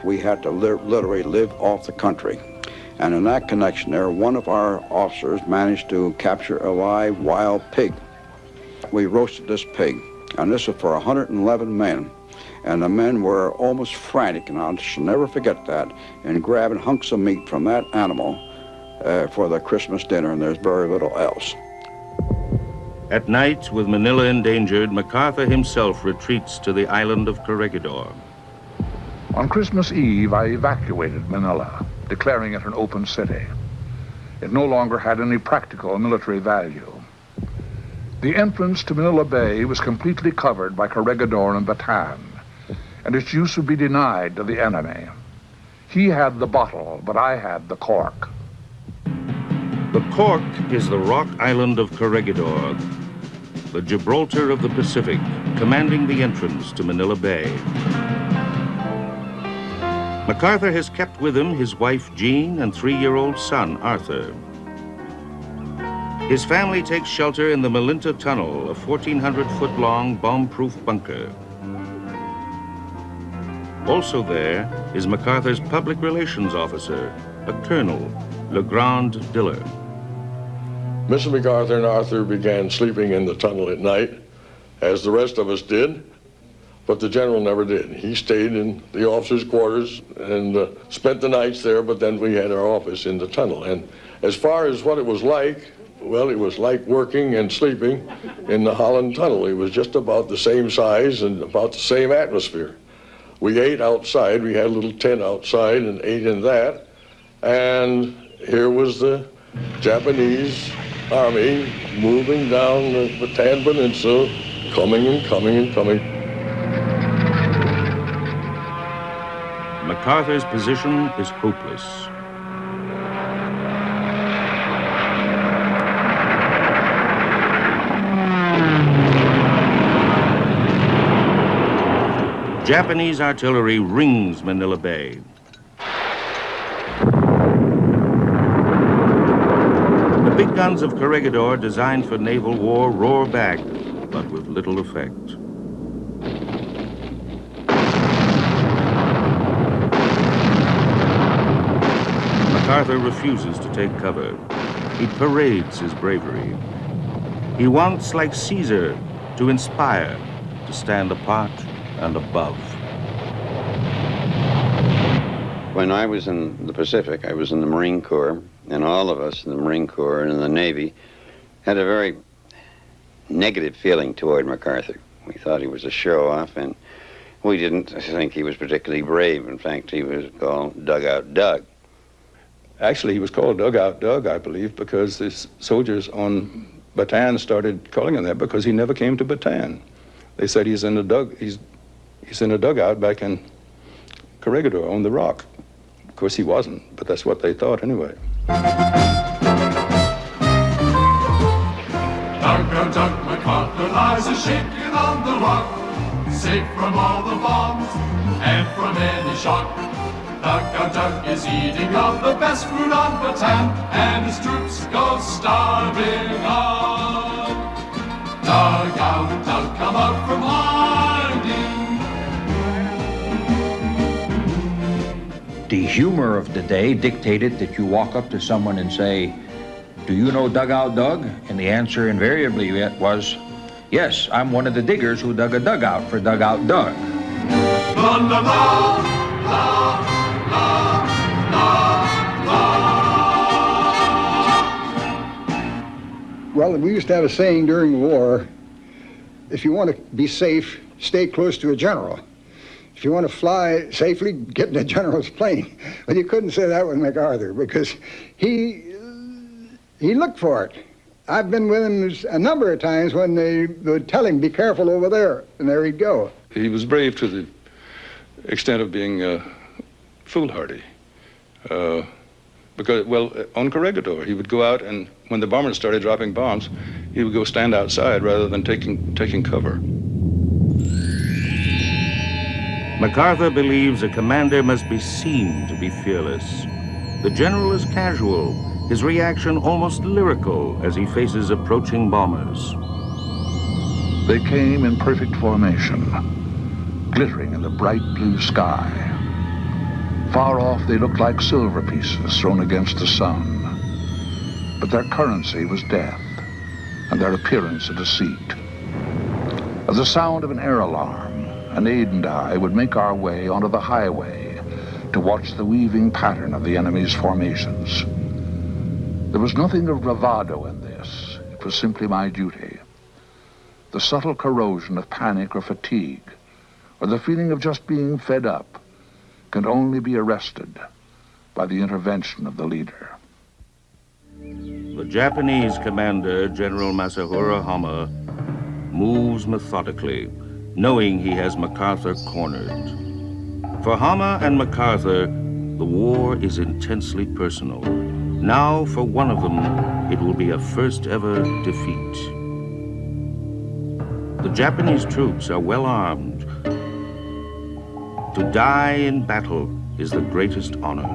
We had to literally live off the country. And in that connection there, one of our officers managed to capture a live wild pig. We roasted this pig, and this was for 111 men. And the men were almost frantic, and I shall never forget that, in grabbing hunks of meat from that animal for the Christmas dinner, and there's very little else. At night, with Manila endangered, MacArthur himself retreats to the island of Corregidor. On Christmas Eve, I evacuated Manila, declaring it an open city. It no longer had any practical military value. The entrance to Manila Bay was completely covered by Corregidor and Bataan, and its use would be denied to the enemy. He had the bottle, but I had the cork. The cork is the rock island of Corregidor, the Gibraltar of the Pacific, commanding the entrance to Manila Bay. MacArthur has kept with him his wife Jean and 3-year-old son Arthur. His family takes shelter in the Malinta Tunnel, a 1,400-foot-long bomb-proof bunker. Also there is MacArthur's public relations officer, a colonel, Legrand Diller. Mr. MacArthur and Arthur began sleeping in the tunnel at night, as the rest of us did, but the general never did. He stayed in the officers' quarters and spent the nights there, but then we had our office in the tunnel. And as far as what it was like, well, it was like working and sleeping in the Holland Tunnel. It was just about the same size and about the same atmosphere. We ate outside. We had a little tent outside and ate in that. And here was the Japanese army moving down the Bataan Peninsula, coming and coming and coming. MacArthur's position is hopeless. Japanese artillery rings Manila Bay. The big guns of Corregidor, designed for naval war, roar back, but with little effect. MacArthur refuses to take cover. He parades his bravery. He wants, like Caesar, to inspire, to stand apart and above. When I was in the Pacific, I was in the Marine Corps, and all of us in the Marine Corps and in the Navy had a very negative feeling toward MacArthur. We thought he was a show-off, and we didn't think he was particularly brave. In fact, he was called Dugout Doug. Actually, he was called Dugout Doug, I believe, because the soldiers on Bataan started calling him that because he never came to Bataan. They said he's in a dugout back in Corregidor on the rock. Of course, he wasn't, but that's what they thought anyway. Dugout Doug MacArthur lies a-shaking on the rock, safe from all the bombs and from any shock. Dugout Doug is eating of the best fruit on Bataan, and his troops go starving on. Dugout Doug, come out from hiding. The humor of the day dictated that you walk up to someone and say, "Do you know Dugout Doug?" And the answer invariably was, "Yes, I'm one of the diggers who dug a dugout for Dugout Doug." La la la, la la la. Well, we used to have a saying during the war, if you want to be safe, stay close to a general. If you want to fly safely, get in a general's plane. But you couldn't say that with MacArthur because he looked for it. I've been with him a number of times when they would tell him, be careful over there, and there he'd go. He was brave to the extent of being foolhardy. Because, well, on Corregidor, he would go out and when the bombers started dropping bombs, he would go stand outside rather than taking cover. MacArthur believes a commander must be seen to be fearless. The general is casual, his reaction almost lyrical as he faces approaching bombers. They came in perfect formation, glittering in the bright blue sky. Far off, they looked like silver pieces thrown against the sun. But their currency was death, and their appearance a deceit. At the sound of an air alarm, an aide and I would make our way onto the highway to watch the weaving pattern of the enemy's formations. There was nothing of bravado in this. It was simply my duty. The subtle corrosion of panic or fatigue, or the feeling of just being fed up, can only be arrested by the intervention of the leader. The Japanese commander, General Masahiro Hama, moves methodically, knowing he has MacArthur cornered. For Hama and MacArthur, the war is intensely personal. Now, for one of them, it will be a first-ever defeat. The Japanese troops are well armed. To die in battle is the greatest honor.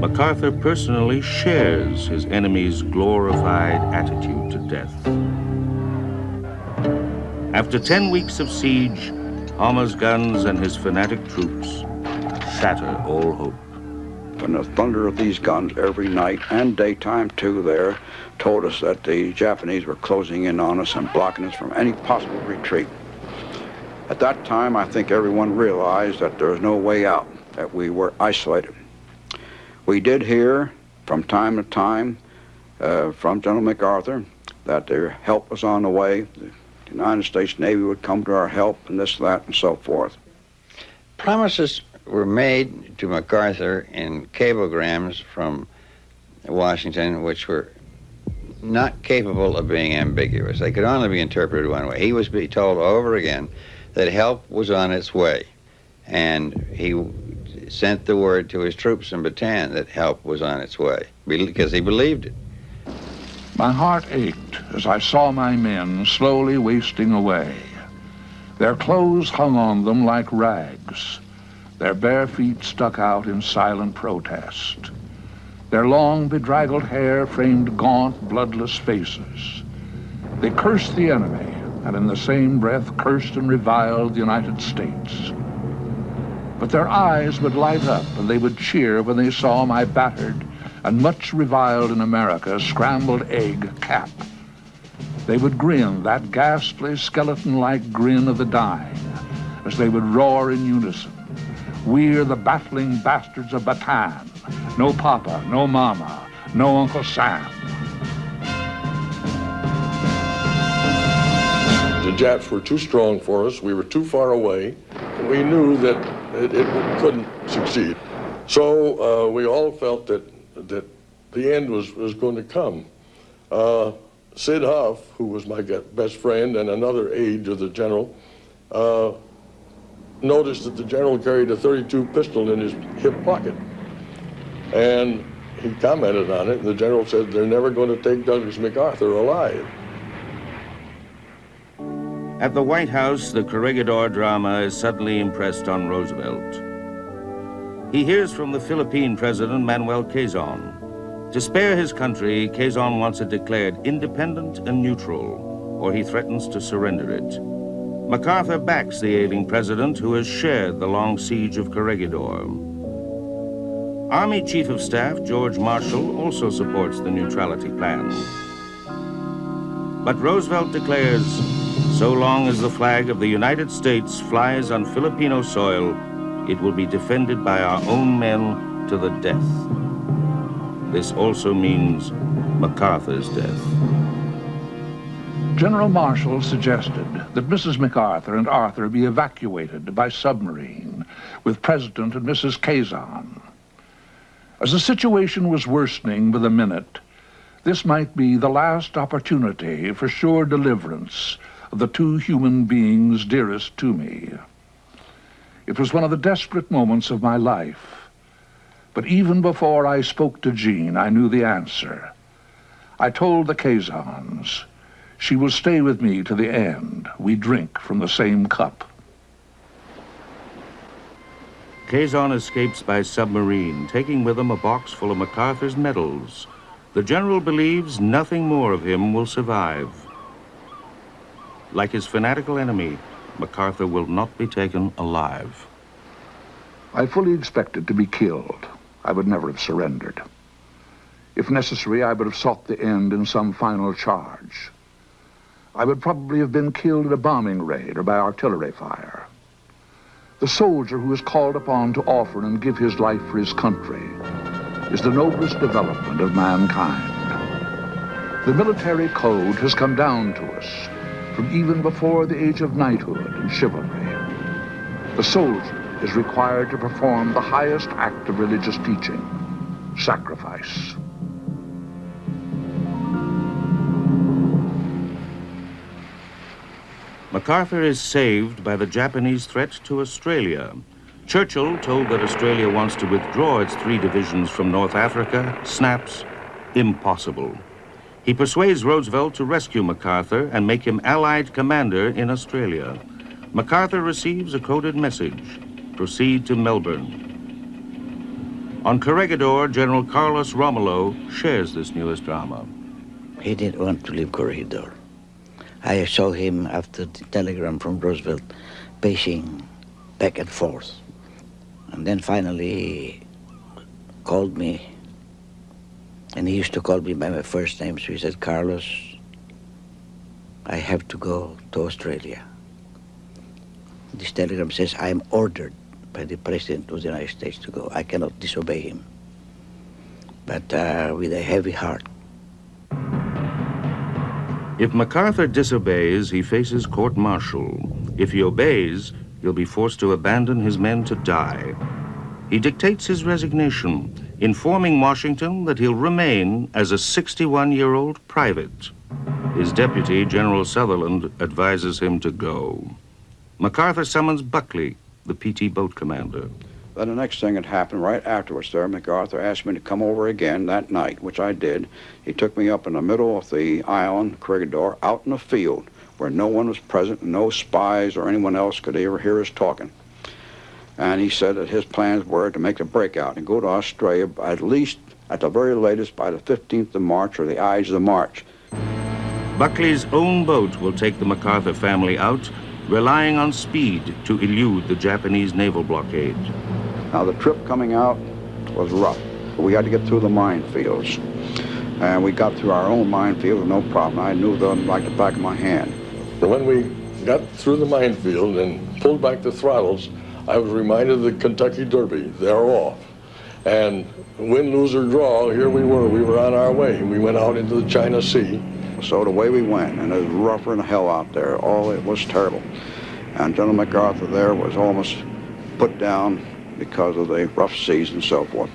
MacArthur personally shares his enemy's glorified attitude to death. After 10 weeks of siege, Hama's guns and his fanatic troops shatter all hope. And the thunder of these guns every night and daytime too there told us that the Japanese were closing in on us and blocking us from any possible retreat. At that time, I think everyone realized that there was no way out, that we were isolated. We did hear from time to time from General MacArthur that their help was on the way. The United States Navy would come to our help and this, that, and so forth. Promises were made to MacArthur in cablegrams from Washington which were not capable of being ambiguous. They could only be interpreted one way. He was being told over again that help was on its way, and he sent the word to his troops in Bataan that help was on its way, because he believed it. My heart ached as I saw my men slowly wasting away. Their clothes hung on them like rags. Their bare feet stuck out in silent protest. Their long, bedraggled hair framed gaunt, bloodless faces. They cursed the enemy, and in the same breath cursed and reviled the United States. But their eyes would light up, and they would cheer when they saw my battered and much reviled in America scrambled egg cap. They would grin, that ghastly, skeleton-like grin of the dying, as they would roar in unison. We're the battling bastards of Bataan. No Papa, no Mama, no Uncle Sam. The Japs were too strong for us. We were too far away. And we knew that it couldn't succeed. So we all felt that the end was going to come. Sid Huff, who was my best friend and another aide to the general, noticed that the general carried a .32 pistol in his hip pocket. And he commented on it, and the general said, they're never going to take Douglas MacArthur alive. At the White House, the Corregidor drama is suddenly impressed on Roosevelt. He hears from the Philippine president, Manuel Quezon. To spare his country, Quezon wants it declared independent and neutral, or he threatens to surrender it. MacArthur backs the ailing president, who has shared the long siege of Corregidor. Army Chief of Staff George Marshall also supports the neutrality plan. But Roosevelt declares, so long as the flag of the United States flies on Filipino soil, it will be defended by our own men to the death. This also means MacArthur's death. General Marshall suggested that Mrs. MacArthur and Arthur be evacuated by submarine with President and Mrs. Kazan. As the situation was worsening by the minute, this might be the last opportunity for sure deliverance of the two human beings dearest to me. It was one of the desperate moments of my life. But even before I spoke to Jean, I knew the answer. I told the Kazans, she will stay with me to the end. We drink from the same cup. Kazan escapes by submarine, taking with him a box full of MacArthur's medals. The general believes nothing more of him will survive. Like his fanatical enemy, MacArthur will not be taken alive. I fully expected to be killed. I would never have surrendered. If necessary, I would have sought the end in some final charge. I would probably have been killed in a bombing raid or by artillery fire. The soldier who is called upon to offer and give his life for his country is the noblest development of mankind. The military code has come down to us from even before the age of knighthood and chivalry. The soldier is required to perform the highest act of religious teaching, sacrifice. MacArthur is saved by the Japanese threat to Australia. Churchill, told that Australia wants to withdraw its 3 divisions from North Africa, snaps, impossible. He persuades Roosevelt to rescue MacArthur and make him Allied commander in Australia. MacArthur receives a coded message. Proceed to Melbourne. On Corregidor, General Carlos Romulo shares this newest drama. He didn't want to leave Corregidor. I saw him after the telegram from Roosevelt pacing back and forth. And then finally he called me, and he used to call me by my first name, so he said, Carlos, I have to go to Australia. This telegram says I am ordered by the President of the United States to go. I cannot disobey him. But with a heavy heart. If MacArthur disobeys, he faces court-martial. If he obeys, he'll be forced to abandon his men to die. He dictates his resignation, informing Washington that he'll remain as a 61-year-old private. His deputy, General Sutherland, advises him to go. MacArthur summons Buckley, the PT boat commander. Then the next thing that happened right afterwards there, MacArthur asked me to come over again that night, which I did. He took me up in the middle of the island, Corregidor, out in the field where no one was present, no spies or anyone else could ever hear us talking. And he said that his plans were to make a breakout and go to Australia at least, at the very latest, by the 15th of March or the Ides of March. Buckley's own boat will take the MacArthur family out, relying on speed to elude the Japanese naval blockade. Now, the trip coming out was rough. We had to get through the minefields. And we got through our own minefield with no problem. I knew them like the back of my hand. When we got through the minefield and pulled back the throttles, I was reminded of the Kentucky Derby. They're off. And win, lose, or draw, here we were. We were on our way. We went out into the China Sea. So the way we went, and it was rougher than hell out there. It was terrible. And General MacArthur there was almost put down because of the rough seas and so forth.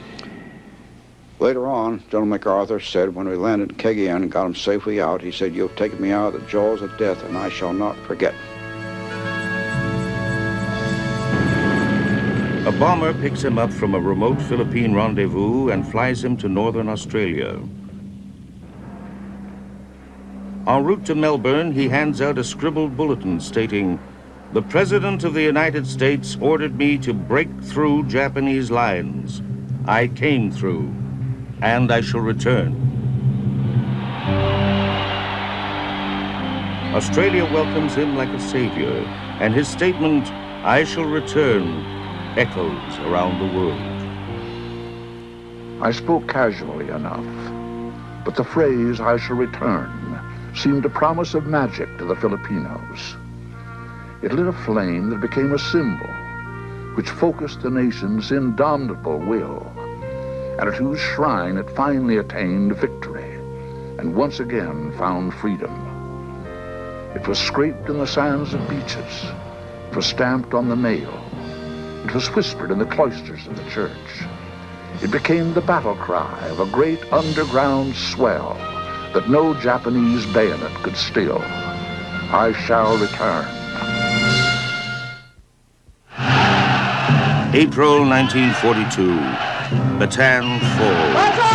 Later on, General MacArthur said when we landed in Cagayan and got him safely out, he said, you've taken me out of the jaws of death, and I shall not forget. A bomber picks him up from a remote Philippine rendezvous and flies him to northern Australia. En route to Melbourne, he hands out a scribbled bulletin stating, "The President of the United States ordered me to break through Japanese lines. I came through, and I shall return." Australia welcomes him like a savior, and his statement, "I shall return," echoes around the world. I spoke casually enough, but the phrase, "I shall return," seemed a promise of magic to the Filipinos. It lit a flame that became a symbol, which focused the nation's indomitable will, and at whose shrine it finally attained victory, and once again found freedom. It was scraped in the sands of beaches. It was stamped on the mail. It was whispered in the cloisters of the church. It became the battle cry of a great underground swell that no Japanese bayonet could still. I shall return. April 1942, Bataan falls.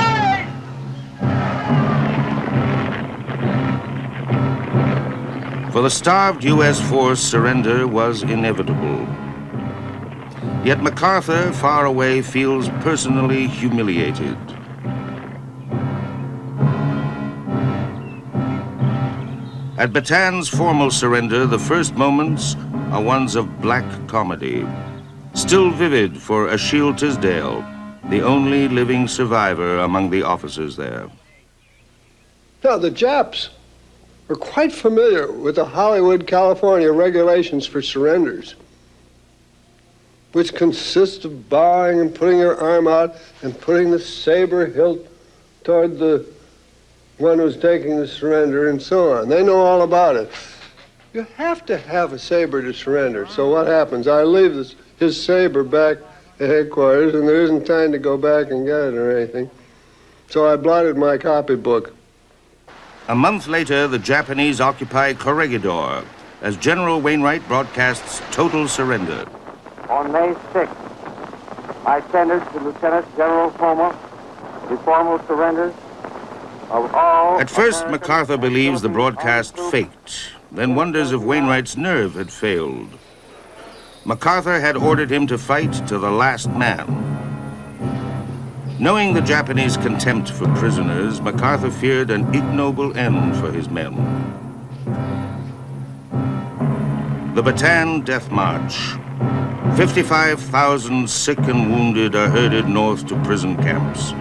For the starved U.S. force, surrender was inevitable. Yet MacArthur, far away, feels personally humiliated. At Bataan's formal surrender, the first moments are ones of black comedy. Still vivid for Achille Tisdelle, the only living survivor among the officers there. Now, the Japs were quite familiar with the Hollywood, California regulations for surrenders, which consist of bowing and putting your arm out and putting the saber hilt toward the one who's taking the surrender and so on. They know all about it. You have to have a saber to surrender. So what happens? I leave his saber back at headquarters, and there isn't time to go back and get it or anything. So I blotted my copybook. A month later, the Japanese occupy Corregidor as General Wainwright broadcasts total surrender. On May 6th, I tendered to Lieutenant General Homa the formal surrender of all... At first, MacArthur believes the broadcast faked, then wonders if Wainwright's nerve had failed. MacArthur had ordered him to fight to the last man. Knowing the Japanese contempt for prisoners, MacArthur feared an ignoble end for his men. The Bataan Death March. 55,000 sick and wounded are herded north to prison camps.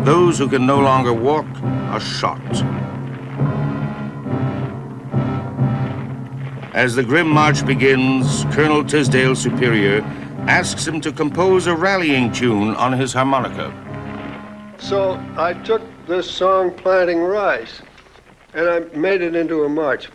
Those who can no longer walk are shot. As the grim march begins, Colonel Tisdale, superior, asks him to compose a rallying tune on his harmonica. So I took this song, Planting Rice, and I made it into a march.